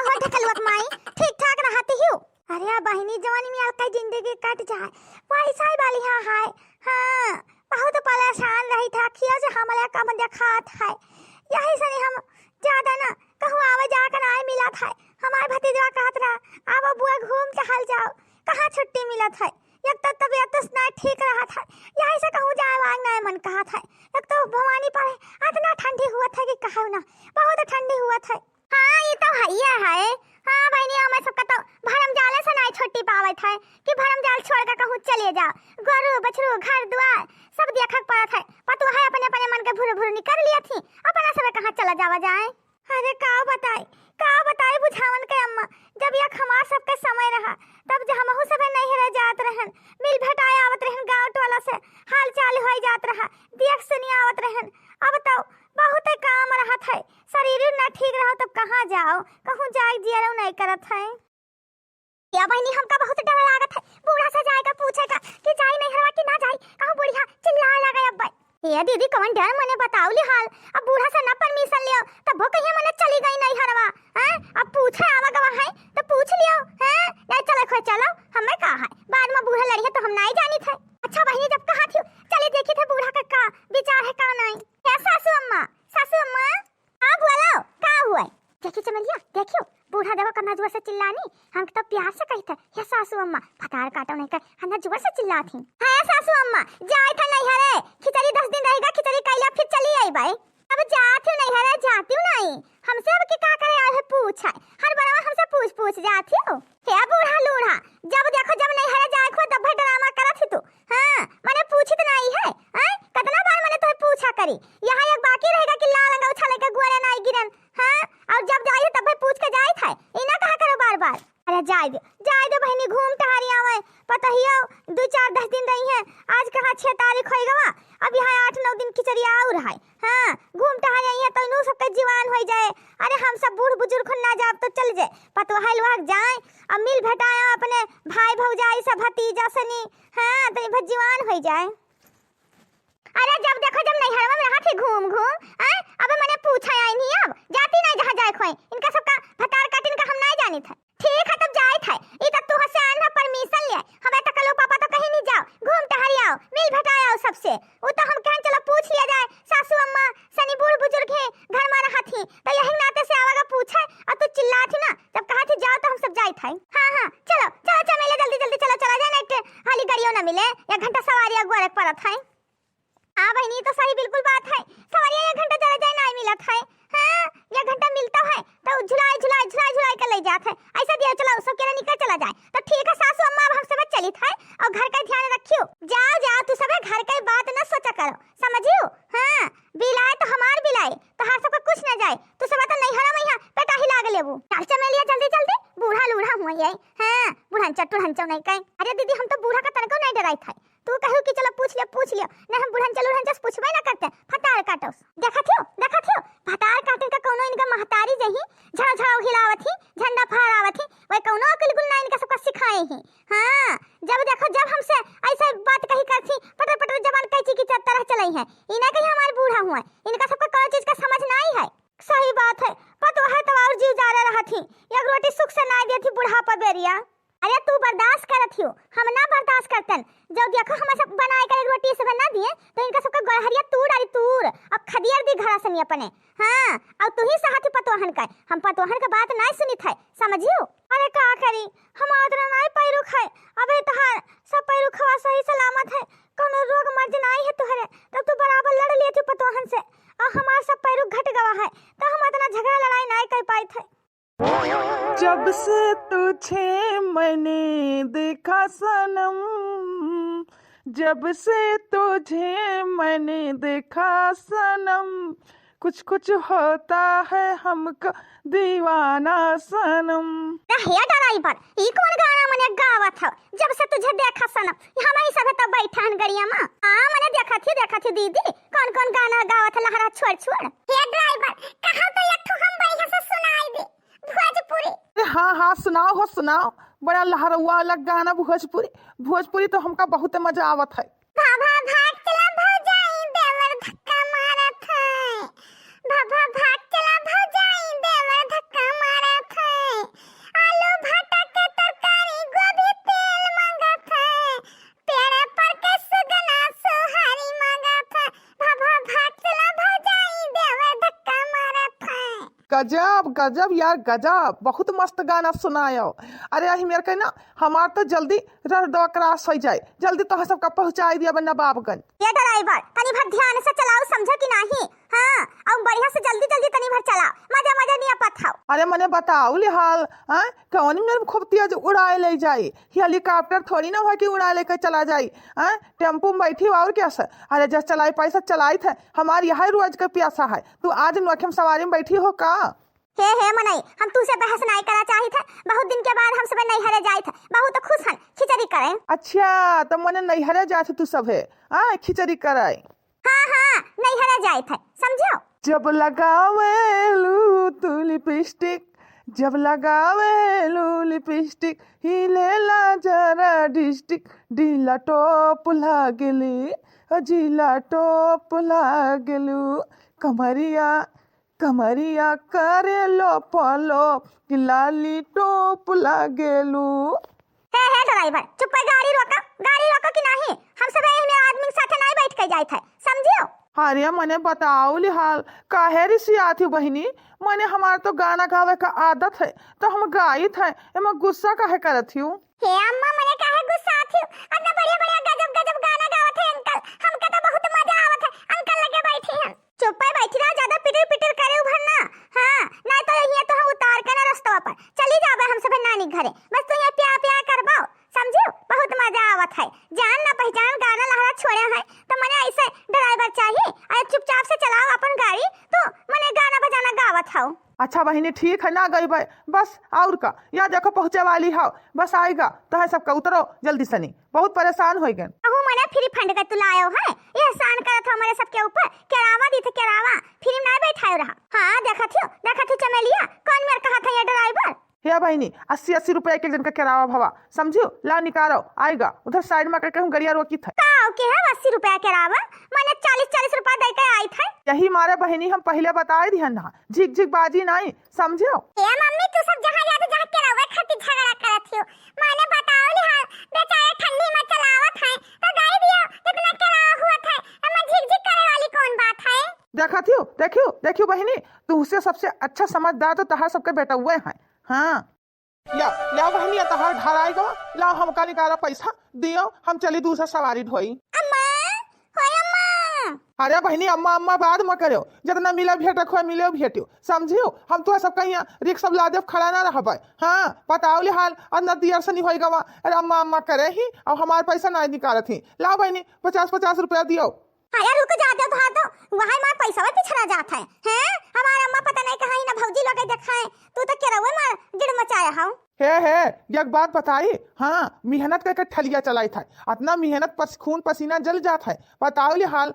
हो ढकलवक माई ठीक ठाक रहती हूँ। अरे बहनी जवानी में आपका जिंदगी कट जाए वैसा ही वाली हां बहुत परेशान रही था खिया से हमारे कम देखात है यही से हम ज्यादा ना कहूँ आवे जाकर आए मिला था। हमारे भतीजा कहत रहा अब बुआ घूम के हाल जाओ कहाँ छुट्टी मिला था। एक तो तबीयत ना ठीक रहा था यही से कहूँ जाए वाग ना मन कहा था। एक तो भवानी पर इतना ठंडी हुआ था कि कहा ना बहुत ठंडी हुआ था। हाँ ये तो है। हाँ बहनी हमें सबका तो भरम जाले से नहीं छुट्टी पावे था कि भरम जाल छोड़ कर कहूँ चले जाओ। गोरू बछरू घर द्वार सब देखा पड़ा था पतु है अपने अपने मन के भूर भूर निकल लिया थी अपना सब कहाँ चला जावा जाए। अरे का बताए बुझावन के अम्मा जब यह हमार सबके समय रहा तब जब हमहू सब नहीं रह जात रहन मिल भेटाए आवत रहन गाँव टोला से हाल चाल हो जात रहा देख सुनी आवत रहन। अब तो बहुत काम रहा था शरीर न ठीक रहा तब कहाँ जाओ कहूँ जाए जिया नहीं करत है। या बहनी हमका बहुत डर लागत है बूढ़ा से जाएगा पूछेगा कि जाए नहीं हरवा कि ना जाए कहूँ बुढ़िया चिल्लाए लगा अब ये दीदी कौन डर मने बताओ ली हाल अब बूढ़ा से ना परमिशन लियो तब वो कहिए मने चली गई नहीं हरवा हैं अब पूछे आवा गवा है तो पूछ लियो हैं या चलो खो चलो हमें कहा है बाद में बूढ़ा लड़ी है तो हम नहीं जानी थे। अच्छा बहनी जब कहा थी चले देखे थे बूढ़ा का विचार है का नहीं क्या सासू अम्मा हाँ बोलो का हुआ देखिए चमलिया देखियो बूढ़ा देखो कन्ना जुआ से चिल्लानी हम तो प्यार से कही थे या सासू अम्मा फटार काटो नहीं कर हन्ना जुआ से चिल्ला थी। है सासू अम्मा जाए था नहीं हरे खिचड़ी 10 दिन रहेगा खिचड़ी कैला फिर चली आई भाई अब जाती नहीं हरे जाती नहीं हमसे अब की का करे है पूछा हर बड़ा हमसे पूछ जाती हो क्या बूढ़ा लूढ़ा जब देखो जब नहीं हरे जाए खो तब ड्रामा करत थी तू। हां मैंने पूछी तो नहीं है हैं कितना बार मैंने तो पूछा करी यहां एक बाकी रहेगा कि लाल रंग उछाले के गोरे नहीं गिरन। हां और जब जाए तब पूछ के जाए था इना कहा करो बार अरे जाए दो बहनी घूम टहरी आवे पता ही 2-4-10 दिन रही है आज कहाँ 6 तारीख हो गवा अब यहाँ 8-9 दिन खिचड़ी और है। हाँ घूम टहरी आई है तो इनू सबके जीवान हो जाए। अरे हम सब बूढ़ बुजुर्ग ना जाब तो चल जाए पतो है लोग जाए अब मिल भेटाया अपने भाई भौजाई सब भतीजा सनी। हाँ तो जीवान हो जाए। अरे जब देखो जब नहीं हरवा में रहा थी घूम अब मैंने पूछा आई नहीं अब जाती नहीं जहाँ जाए खोई इनका सबका भतार काटिन का हम नहीं जानी था। ठीक है तब जाए थे ई तक तू हसे आना परमिशन ले हमें तक लो पापा तो कहीं नहीं जाओ घूम टहरी आओ मिल भेटाओ सबसे वो तो हम कहन चलो पूछ लिया जाए सासू अम्मा सनी बूढ़ बुजुर्ग है घर में रहा थी तो यही नाते से आवागा पूछे और तू चिल्ला थी ना जब कहा थी जाओ तो हम सब जाए थे। हाँ चलो चमेले जल्दी चलो चला जाए ना हाली गाड़ियों ना मिले 1 घंटा सवारी गोरख पड़ा था। हाँ बहनी तो सही बिल्कुल बात है सवारी 1 घंटा चला जाए नहीं मिला था। हाँ 1 घंटा मिलता है तो झुलाई कर ले जाते है ऐसा दिया चलो सब केरा निकल चला जाए तो ठीक है सासू अम्मा अब हम सब चली था और घर का ध्यान रखियो जाओ तू सब घर का बात न सोचा करो समझियो। हाँ बिलाए तो हमार बिलाए तो हर सबका कुछ न जाए तू सब तो नहीं हरा मैया पेटा हिला गले वो चल चमेलिया जल्दी बूढ़ा लूढ़ा हुआ ये। हाँ बूढ़ा चट्टू हंचो नहीं कहीं। अरे दीदी हम तो बूढ़ा का तनको नहीं डराई था तू कहू कि चलो पूछ लियो नहीं हम बुढ़न चलो हंचस पूछबे ना करते फटार काटो देखा थियो फटार काटे का कोनो इनका महतारी जही झड़ा हिलावत ही झंडा फहरावत ही वही कोनो अकल ना इनका सबका सिखाए ही। हाँ जब देखो जब हमसे ऐसा बात कही करती पटर जबान कैची की तरह चलाई है इना कहीं हमारे बूढ़ा हुआ इनका सबका कोई चीज का समझ नहीं है। सही बात है पतो है तो और जीव जा रहा थी एक रोटी सुख से ना देती बुढ़ापा बेरिया। अरे तू बर्दाश्त करत हो हम ना बर्दाश्त करतन जब देखो हम सब बनाए कर रोटी से बना दिए तो इनका सबका गहरिया तूर अब खदियर दी घरा सनी अपने। हाँ और तू ही साथी पतोहन का हम पतोहन का बात नहीं सुनी थे समझियो। अरे का करी हम आदरा नहीं पैरू खाए अबे तहार सब पैरू खवा सही सलामत है कोनो रोग मर्ज नहीं है तुहरे तब तू बराबर लड़ लिए थे पतोहन से और हमार सब पैरू घट गवा है तो हम इतना झगड़ा लड़ाई नहीं कर पाए थे। जब से तुझे मैंने देखा सनम जब से तुझे मैंने देखा सनम कुछ होता है हमको दीवाना सनम। रहिया डराई पर ई कौन गाना मने गावत हो जब से तुझे देखा सनम हम ही सब तो बैठन गड़िया में। हां मने देखा थी दीदी कौन गाना गावत लहरा छोड़ हे ड्राइवर कहां तो एक ठो हम बढ़िया से सुनाई दे भोजपुरी। हाँ सुनाओ बड़ा लहरवा वाला गाना भोजपुरी तो हमका बहुत मजा आवत है। भाभा भाग चला भौजाई देवर धक्का मारत है भाभा भाग चला भौजाई देवर धक्का मारत है गजब गजब यार गजब, बहुत मस्त गाना सुनायो। अरे अही मेरे के ना हमार तो जल्दी रह क्रॉस हो जाए, जल्दी तो सबका पहुंचाई दिया नवाबगंज। ये ड्राइवर तनी भर ध्यान से चलाओ, समझो कि नहीं? हाँ, अब बढ़िया से जल्दी जल्दी तनी भर चलाओ, मजा मजा नहीं पथाओ। अरे मने बताओ लिहाल कौन मेरे खूब तेज उड़ाए ले जाई, हेलीकॉप्टर थोड़ी ना हो कि उड़ा लेकर चला जाई। टेम्पो में बैठी और क्या सर? अरे जब चलाई पैसा चलाई थे, हमारे यहाँ रोज का प्यासा है, तू आज नौखम सवारी में बैठी हो का? हे मनई, हम तुझसे बहस नहीं करा चाही थे, बहुत दिन के बाद हम सब नैहरे जाए थे, बहुत खुश हन, खिचड़ी करें। अच्छा तो मने नैहरे जाए तू सब है खिचड़ी कराए? हाँ हाँ, नैहरे जाए थे, समझो। जब लगावेलू तू लिपस्टिक, जब लगावेलू लिपस्टिक, हिलेला जरा डिस्टिक, ढीला टॉप लागली, जिला टॉप लागलू, कमरिया कमरिया करे लो पलो, लाली टॉप लागलू। हे ड्राइवर, चुप कर, गाड़ी रोको कि नहीं? हम सब एही में आदमी के साथे नहीं बैठ के जाए थे, समझियो। अरे मने बताओ लिहाल काहे रिसी आती बहिनी, मने हमार तो गाना गावे का आदत है, तो हम गाई थे, एमा गुस्सा काहे करत हूँ? हे अम्मा, मने काहे गुस्सा आती? इतना बढ़िया बढ़िया गजब गजब गाना गावत है अंकल, हमके तो बहुत मजा आवत है, अंकल लगे बैठी हैं। चुप पे बैठी रह, ज्यादा पिटर पिटर करे उभर ना। हाँ, नहीं तो यही तो हम उतार के ना रास्ता पर चली जाबे हम सब नानी घरे, बस तू ये प्यार प्यार करबाओ, समझियो। बहुत मजा आवत है, जान ना पहचान गाना लहरा छोड़े है, तो मने ऐसे ड्राइवर चाहिए। अरे चुपचाप से चलाओ अपन गाड़ी, तो मने गाना बजाना गावत हो। अच्छा बहिनी ठीक है ना गई भाई, बस और का यहाँ देखो पहुँचे वाली हो, बस आएगा तो है सबका उतरो जल्दी सनी, बहुत परेशान हो गए। अहो मने फ्री फंड का तुलायो है, ये एहसान करत हो हमारे सबके ऊपर, केरावा दी थे केरावा, फिल्म नहीं बैठायो रहा। हाँ देखा थी चमेलिया, कौन मेरे कहा था ये ड्राइवर? हे बहिनी 80-80 रुपए एक जन का किराया भवा, समझियो, ला निकालो आएगा, उधर साइड में करके हम गड़िया रोकी थे। के है 80 रुपया किराया, मैंने 40-40 रुपया दे के आई थे। यही मारे बहिनी हम पहले बताए दिहन ना, झिक झिक बाजी नहीं, समझियो। ए मम्मी, तू सब जहां जाते जहां किराया खातिर झगड़ा करत हो, मैंने बताओ ली हां, बेचारे ठंडी में चलावत है, तो गाड़ी दिया कितना किराया हुआ था, अब झिक झिक करे वाली कौन बात है? देखियो बहिनी, तू उससे सबसे अच्छा समझदार तो तहार सबके बेटा हुए हैं। हाँ ला बहनिया तहार घर आएगा, ला हमका निकाला पैसा दियो, हम चली दूसरा सवारी ढोई। अम्मा, होय अम्मा। अरे बहनी अम्मा अम्मा बाद में करो, जितना मिला भेट रखो मिले भेटियो, समझियो। हम तो सब कहीं रिक्शा ला दे खड़ा ना रह। हाँ बताओ ले हाल, अंदर दियर से नहीं होएगा वहाँ। अरे अम्मा अम्मा करे ही और हमारे पैसा नहीं निकाले थी। ला बहनी 50-50 रुपया दियो। अरे रुक जाते हो भादो, वहाँ मार पैसा भी पिछड़ा जाता है। हैं हमारा अम्मा पता नहीं कहाँ ही ना भौजी लोग दिखाए, तू तो क्या रहुए मार गिर मचाया हूँ। हे एक बात बताई, हाँ मेहनत करके ठलिया चलाई था, इतना मेहनत खून पसीना जल जाता है। बताओ ले हाल,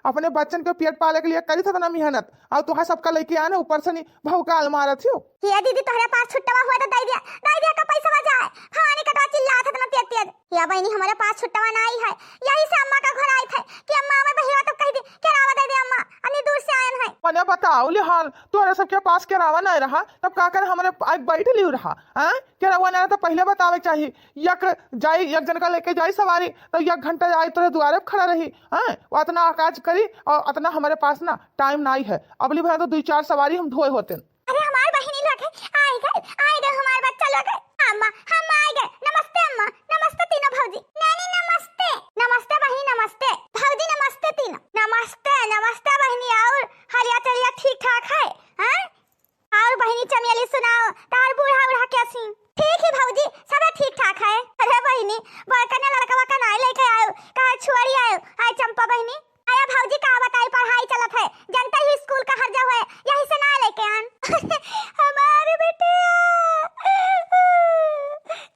अपने बच्चन के पेट पाले के लिए करी था ना मेहनत, और तुहा सबका लेके आने ऊपर से नहीं भौकाल मारा थी। ये दीदी तोहरे पास छुट्टा हुआ तो दे दिया का पैसा बजा है। हाँ नहीं कटवा चिल्ला था ना तेज या बहनी हमारे पास छुट्टा नहीं है, यही से अम्मा का घर आई थे कि अम्मा हमें भैया तो कह दी केरावा दे दे अम्मा, अन्नी दूर से आए हैं। मैंने बताओ ले हाल, तोहरे सबके पास केरावा नहीं रहा तब का कर हमारे बैठ लियो रहा। केरावा नहीं तो पहले बतावे चाहिए, एक जन का लेके जाई सवारी तो 1 घंटा आई तो द्वारे खड़ा रही। वो इतना काज करी और इतना हमारे पास ना टाइम नहीं है, अगली बार तो 2-4 सवारी हम ढोए होते। अरे हमारे बहनी लोग आए गए हमारे बच्चा लोग। अम्मा हम आए गए, नमस्ते अम्मा, नमस्ते तीनों भौजी। नानी नमस्ते, नमस्ते बहनी, नमस्ते भौजी, नमस्ते तीनों, नमस्ते बहनी। और हरिया चलिया ठीक ठाक है? और बहनी चमेली सुनाओ, तार बूढ़ा कैसी? ठीक है भौजी, सब ठीक ठाक है। अरे बहनी बड़का ने लड़का का नाई लेके आयो, कहा छुआरी आयो, आय चंपा बहनी। अरे भौजी का बताई पढ़ाई चलत है, जनता ही स्कूल का हर जगह है, यही से ना लेके आन। हमारे बेटे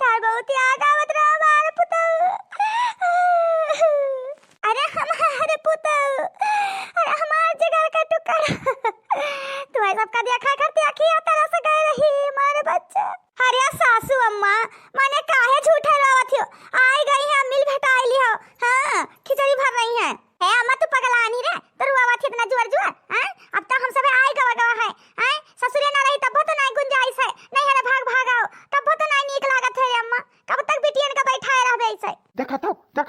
तार बहुत याद आवत रहा हमारे पुत्र। अरे हमारे पुत्र, अरे हमारे जिगर का टुकड़ा। तुम्हें सबका देखा करती अखियां तरह से गए रही हमारे बच्चे। अरे सासू अम्मा, मैंने काहे झूठे रोवत हो, आई गई है मिल भेटाई लियो। हाँ खिचड़ी भर रही है। ए अम्मा तू पगला नहीं रे, तो रुआवत इतना जोर अब तो हम सब आई गवा है। ससुरे ना रही तब तो नहीं गुंजाइश है, नहीं है भाग आओ तब तो नहीं नीक लागत है। अम्मा कब तक बिटियन का बैठाए रहबे ऐसे? देखा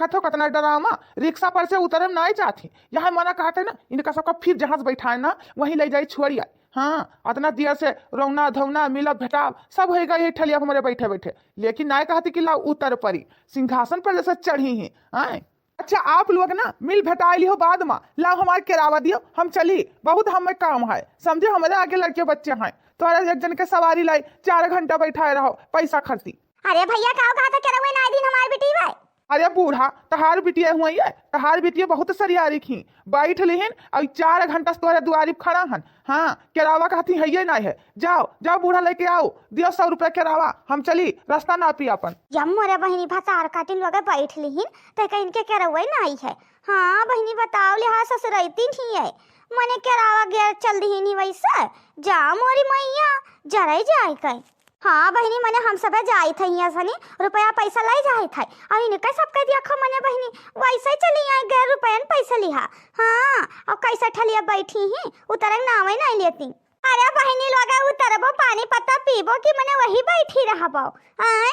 तो कतना डरामा, रिक्शा पर से उतरे में नहीं चाहती, यहाँ मना कहते ना इनका सबका फिर जहाज बैठाए ना वहीं ले जाए छोड़िया। हाँ अतना देर से रौना धौना मिला भेटाव सब हो गई ठलिया हमारे बैठे बैठे, लेकिन नहीं कहती कि ला उतर पड़ी सिंहासन पर जैसे चढ़ी है। आए अच्छा आप लोग ना मिल भेटाई हो बाद में ला हमारे किरावा दियो, हम चली बहुत हमें काम है समझे, हमारे आगे लड़के बच्चे हैं, तो एक जन के सवारी लाई 4 घंटा बैठाए रहो पैसा खर्ची। अरे भैया कहा था केरवा ना दिन हमार बेटी भाई। अरे बूढ़ा तहार बिटिया हुआ है, तहार बिटिया बहुत सरियारी खी बैठ लिहिन और 4 घंटा से तोहरे दुआरी खड़ा हन। हाँ केरावा कहती है ये नहीं है, जाओ जाओ बूढ़ा लेके आओ, दियो 100 रुपया केरावा, हम चली रास्ता ना पी अपन। जब मोरे बहनी भसार काटिल वगैरह बैठ लिहिन तो कहीं इनके केरवा नहीं है। हाँ बहनी बताओ लिहा ससुरैती नहीं है, मने केरावा गैर चल दी नहीं वैसा, जा मोरी मैया जरे जाए कहीं। हाँ बहनी मने हम सब जाई थे यहाँ सनी रुपया पैसा लाई जाए थे और इनका सब कह दिया मने बहनी वैसे चली आई गैर रुपया पैसा लिहा। हाँ और कैसा ठलिया बैठी ही उतर नावे नहीं लेती। अरे बहनी लगा उतरबो पानी पत्ता पीबो कि मने वही बैठी रहबो। आए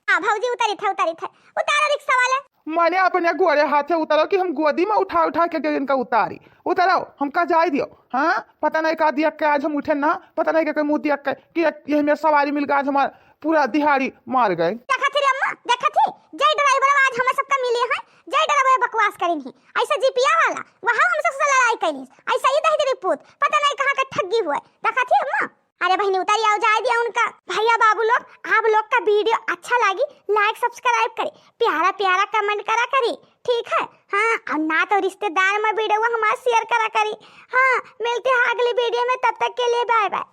आ भौजी उतारी थे उतारो रिक्शा वाले। मैंने अपने गोरे हाथे उतारो कि हम गोदी में उठा उठा के इनका उतारी, उतारो हमका जाए दियो। हाँ पता नहीं का दिया के आज हम उठे ना, पता नहीं के मुँह दिया कि यही में सवारी मिल गया आज हमारा पूरा दिहाड़ी मार गए। देखा थी रे अम्मा देखा थी जय ड्राइवर आज हम सबका मिले हैं, जय ड्राइवर बकवास करी नहीं ऐसा जीपिया वाला वहां हम सबसे लड़ाई करी ऐसा ही दही रिपोर्ट पता नहीं कहां का ठगी हुआ। देखा थी अम्मा। अरे बहनी उतारी आओ जाए दिया उनका। भैया बाबू लोग आप लोग का वीडियो अच्छा लगी लाइक सब्सक्राइब करे, प्यारा प्यारा कमेंट करा करी ठीक है। हाँ और ना तो रिश्तेदार में वीडियो हमारा शेयर करा करी। हाँ मिलते हैं अगली वीडियो में, तब तक के लिए बाय बाय।